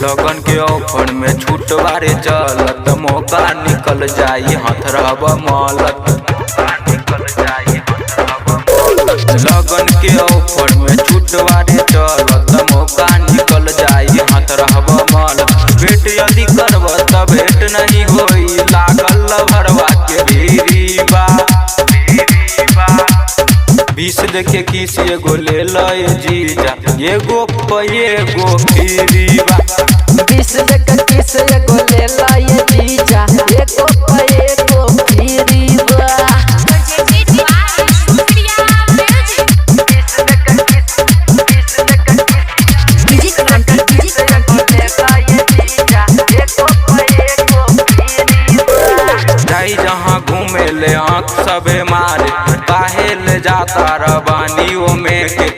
लगन के ऑफर में छूट बारे चलत मौका निकल जाई हाथ रहब मलत। लगन के ऑफर में छूट बारे चलत मौका निकल जाई हाथ रहब मलत। भेंट यदि करब त भेंट नहीं होई लागल भरवा के भीरी बा। 20 देखे किस एगो ले लय जीजा एगो एगो फ्री बा। 20 देखे किस एगो ले लय जीजा एगो एगो फ्री बा। जाई जहाँ घूमे ले आँख सबे मारे काहे ले जाता रबानी ओमे के।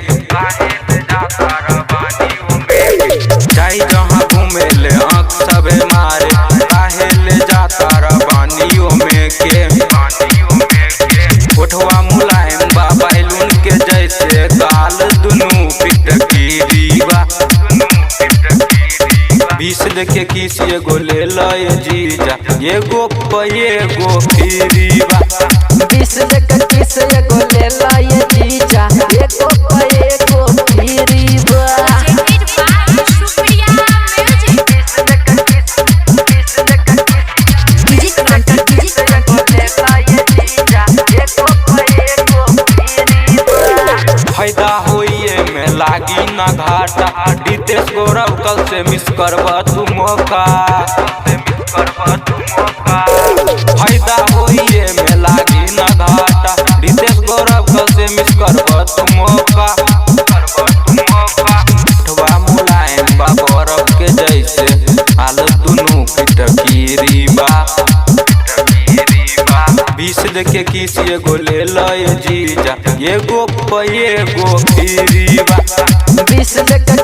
जाई जहाँ घूमे ले आँख सबे मारे काहे ले जाता रबानी ओमे के। उठवा मुलायम बा बैलून के जैसे गाल दुनू पिटकीरी बा। 20 देखे किस एगो ले लय जीजा एगो एगो फ्री बा। 20 देखे किस एगो ले लय जीजा एगो एगो फ्री बा। फायदा होइए में लागी ना घाटा रितेश गौरव कल से मिस करब तू मौका। फायदा होइए में लागी ना घाटा रितेश गौरव कल से मिस करब तू मौका। उठवा मुलायम बा गौरव के जैसे हाल दुनू पिटकीरी बा। 20 देखे किस एगो ले लय जीजा एगो एगो फ्री बा। 20 देखे